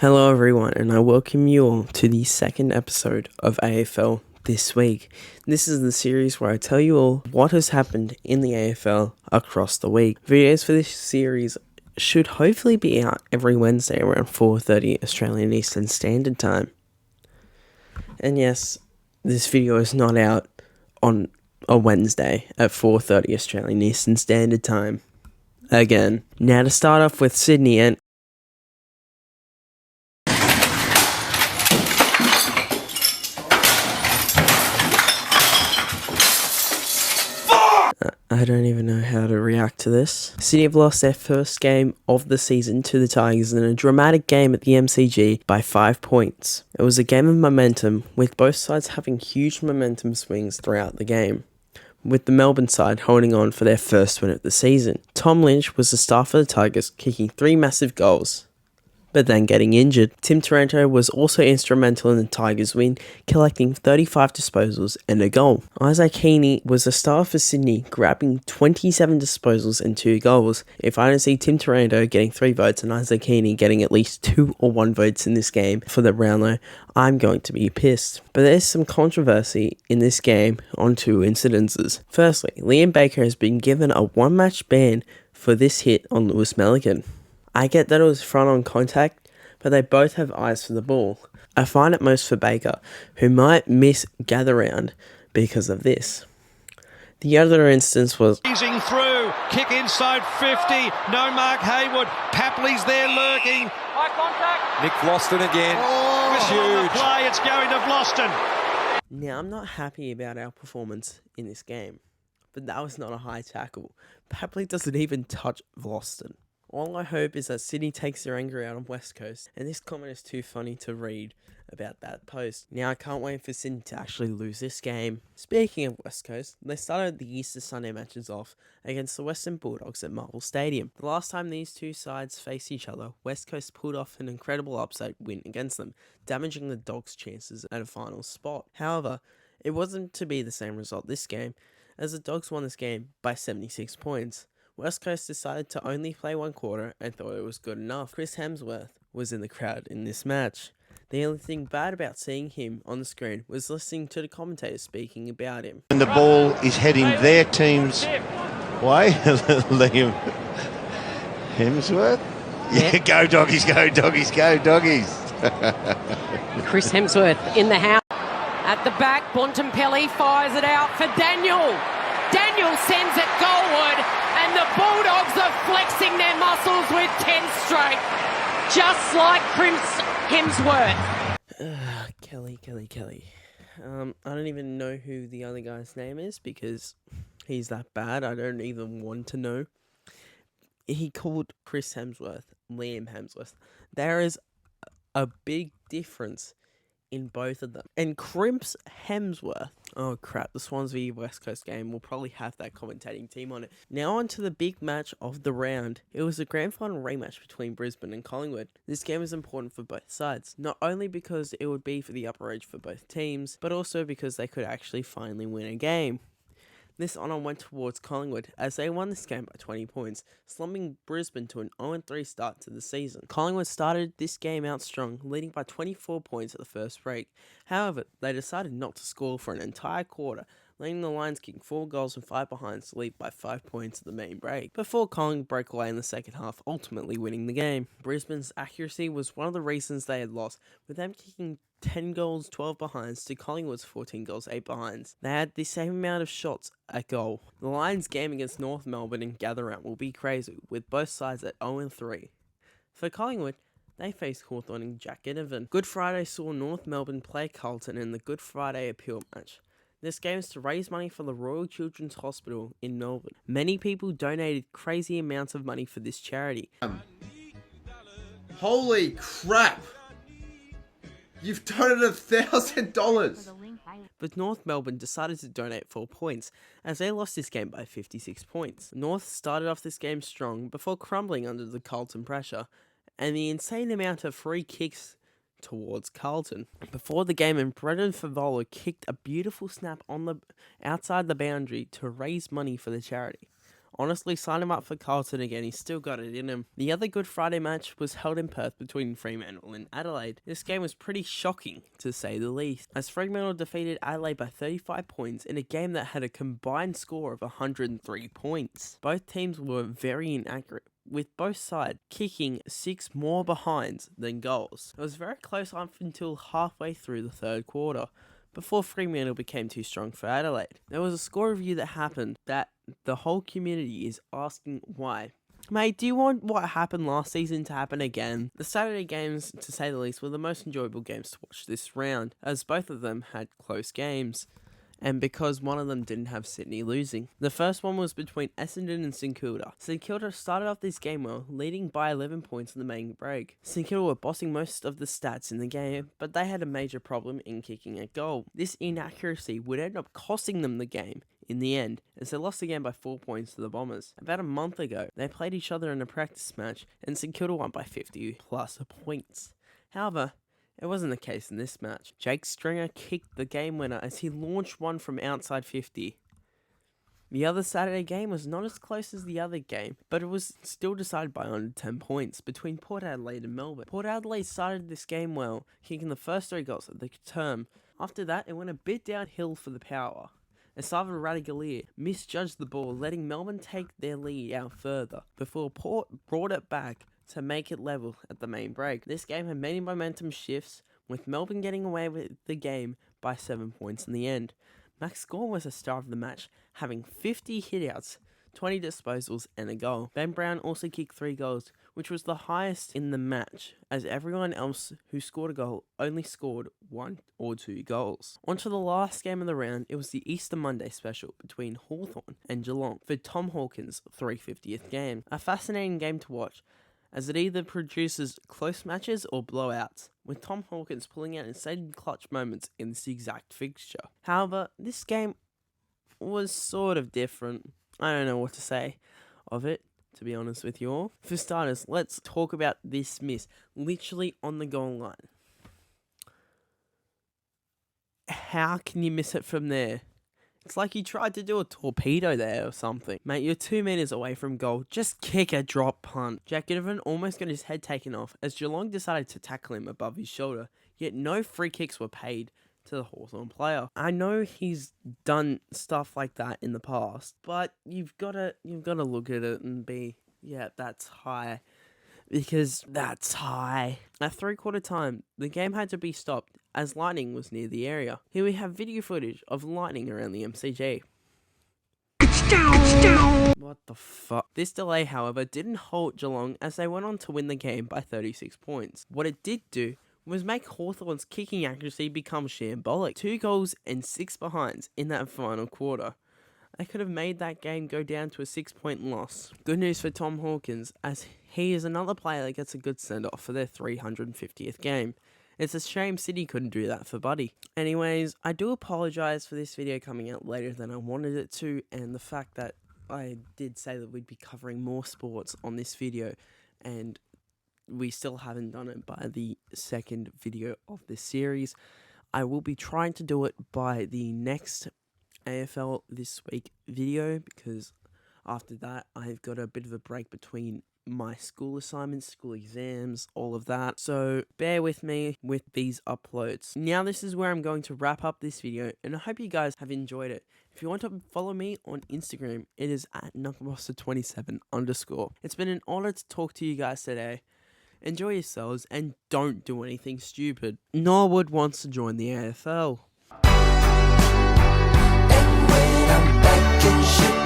Hello everyone, and I welcome you all to the second episode of AFL this week. This is the series where I tell you all what has happened in the AFL across the week. Videos for this series should hopefully be out every Wednesday around 4:30 Australian Eastern Standard Time. And yes, this video is not out on a Wednesday at 4:30 Australian Eastern Standard Time. Again. Now to start off with Sydney, and I don't even know how to react to this. Sydney have lost their first game of the season to the Tigers in a dramatic game at the MCG by 5 points. It was a game of momentum, with both sides having huge momentum swings throughout the game, with the Melbourne side holding on for their first win of the season. Tom Lynch was the star for the Tigers, kicking 3 massive goals, but then getting injured. Tim Taranto was also instrumental in the Tigers' win, collecting 35 disposals and a goal. Isaac Heaney was the star for Sydney, grabbing 27 disposals and 2 goals. If I don't see Tim Taranto getting 3 votes and Isaac Heaney getting at least 2 or 1 votes in this game for the Brownlow, I'm going to be pissed. But there's some controversy in this game on 2 incidences. Firstly, Liam Baker has been given a 1-match ban for this hit on Lewis Milligan. I get that it was front-on contact, but they both have eyes for the ball. I find it most for Baker, who might miss gather round because of this. The other instance was easing through, kick inside 50, no Mark Hayward, Papley's there lurking. High contact. Nick Vlastuin again. It's huge. Play, it's going to Vlastuin. Now, I'm not happy about our performance in this game, but that was not a high tackle. Papley doesn't even touch Vlastuin. All I hope is that Sydney takes their anger out on West Coast, and this comment is too funny to read about that post. Now I can't wait for Sydney to actually lose this game. Speaking of West Coast, they started the Easter Sunday matches off against the Western Bulldogs at Marvel Stadium. The last time these two sides faced each other, West Coast pulled off an incredible upset win against them, damaging the Dogs' chances at a final spot. However, it wasn't to be the same result this game, as the Dogs won this game by 76 points. West Coast decided to only play 1 quarter and thought it was good enough. Chris Hemsworth was in the crowd in this match. The only thing bad about seeing him on the screen was listening to the commentators speaking about him. And the ball is heading their team's way. Liam Hemsworth? Yeah, go doggies, go doggies, go doggies. Chris Hemsworth in the house. At the back, Bontempelli fires it out for Daniel. Daniel sends it goalward, and the Bulldogs are flexing their muscles with 10 straight, just like Chris Hemsworth. Kelly. I don't even know who the other guy's name is because he's that bad. I don't even want to know. He called Chris Hemsworth Liam Hemsworth. There is a big difference in both of them. And Crimps Hemsworth. Oh crap, the Swans v West Coast game will probably have that commentating team on it. Now on to the big match of the round. It was a grand final rematch between Brisbane and Collingwood. This game was important for both sides, not only because it would be for the upper edge for both teams, but also because they could actually finally win a game. This honour went towards Collingwood as they won this game by 20 points, slumping Brisbane to an 0-3 start to the season. Collingwood started this game out strong, leading by 24 points at the first break. However, they decided not to score for an entire quarter, letting the Lions kick 4 goals and 5 behinds to lead by 5 points at the main break, before Collingwood broke away in the second half, ultimately winning the game. Brisbane's accuracy was one of the reasons they had lost, with them kicking 10 goals, 12 behinds to Collingwood's 14 goals, 8 behinds. They had the same amount of shots at goal. The Lions' game against North Melbourne in gather round will be crazy, with both sides at 0-3. For Collingwood, they faced Hawthorn and Jack Ginnivan. Good Friday saw North Melbourne play Carlton in the Good Friday appeal match. This game is to raise money for the Royal Children's Hospital in Melbourne. Many people donated crazy amounts of money for this charity. Holy crap! You've donated $1,000! But North Melbourne decided to donate 4 points, as they lost this game by 56 points. North started off this game strong before crumbling under the Carlton pressure, and the insane amount of free kicks towards Carlton. Before the game, and Brendan Favola kicked a beautiful snap on the outside the boundary to raise money for the charity. Honestly, sign him up for Carlton again, he's still got it in him. The other Good Friday match was held in Perth between Fremantle and Adelaide. This game was pretty shocking, to say the least, as Fremantle defeated Adelaide by 35 points in a game that had a combined score of 103 points. Both teams were very inaccurate, with both sides kicking 6 more behinds than goals. It was very close up until halfway through the third quarter, before Fremantle became too strong for Adelaide. There was a score review that happened that the whole community is asking why. Mate, do you want what happened last season to happen again? The Saturday games, to say the least, were the most enjoyable games to watch this round, as both of them had close games, and because one of them didn't have Sydney losing. The first one was between Essendon and St Kilda. St Kilda started off this game well, leading by 11 points in the main break. St Kilda were bossing most of the stats in the game, but they had a major problem in kicking a goal. This inaccuracy would end up costing them the game in the end, as they lost the game by 4 points to the Bombers. About a month ago, they played each other in a practice match, and St Kilda won by 50 plus points. However, it wasn't the case in this match. Jake Stringer kicked the game winner as he launched one from outside 50. The other Saturday game was not as close as the other game, but it was still decided by under 10 points between Port Adelaide and Melbourne. Port Adelaide started this game well, kicking the first 3 goals of the term. After that, it went a bit downhill for the Power, as Salvador Radagalier misjudged the ball, letting Melbourne take their lead out further, before Port brought it back to make it level at the main break. This game had many momentum shifts, with Melbourne getting away with the game by 7 points in the end. Max Gawn was the star of the match, having 50 hitouts, 20 disposals and a goal. Ben Brown also kicked 3 goals, which was the highest in the match, as everyone else who scored a goal only scored 1 or 2 goals. On to the last game of the round, it was the Easter Monday special between Hawthorn and Geelong for Tom Hawkins' 350th game. A fascinating game to watch, as it either produces close matches or blowouts, with Tom Hawkins pulling out insane clutch moments in this exact fixture. However, this game was sort of different. I don't know what to say of it, to be honest with you all. For starters, let's talk about this miss, literally on the goal line. How can you miss it from there? It's like you tried to do a torpedo there or something. Mate, you're 2 meters away from goal. Just kick a drop punt. Jack Ginnivan almost got his head taken off as Geelong decided to tackle him above his shoulder, yet no free kicks were paid to the Hawthorn player. I know he's done stuff like that in the past, but you've got to look at it and be, yeah, that's high. Because that's high. At 3/4 time, the game had to be stopped as lightning was near the area. Here we have video footage of lightning around the MCG. What the fuck? This delay, however, didn't halt Geelong as they went on to win the game by 36 points. What it did do was make Hawthorn's kicking accuracy become shambolic. 2 goals and 6 behinds in that final quarter. They could have made that game go down to a 6-point loss. Good news for Tom Hawkins, as he is another player that gets a good send-off for their 350th game. It's a shame Sydney couldn't do that for Buddy. Anyways, I do apologise for this video coming out later than I wanted it to, and the fact that I did say that we'd be covering more sports on this video, and we still haven't done it by the second video of this series. I will be trying to do it by the next AFL This Week video, because after that I've got a bit of a break between my school assignments, school exams, all of that, so bear with me with these uploads. Now this is where I'm going to wrap up this video, and I hope you guys have enjoyed it. If you want to follow me on Instagram, it is at knuckleboxer27_. It's been an honour to talk to you guys today. Enjoy yourselves and don't do anything stupid. Norwood wants to join the AFL. I'm back in shit.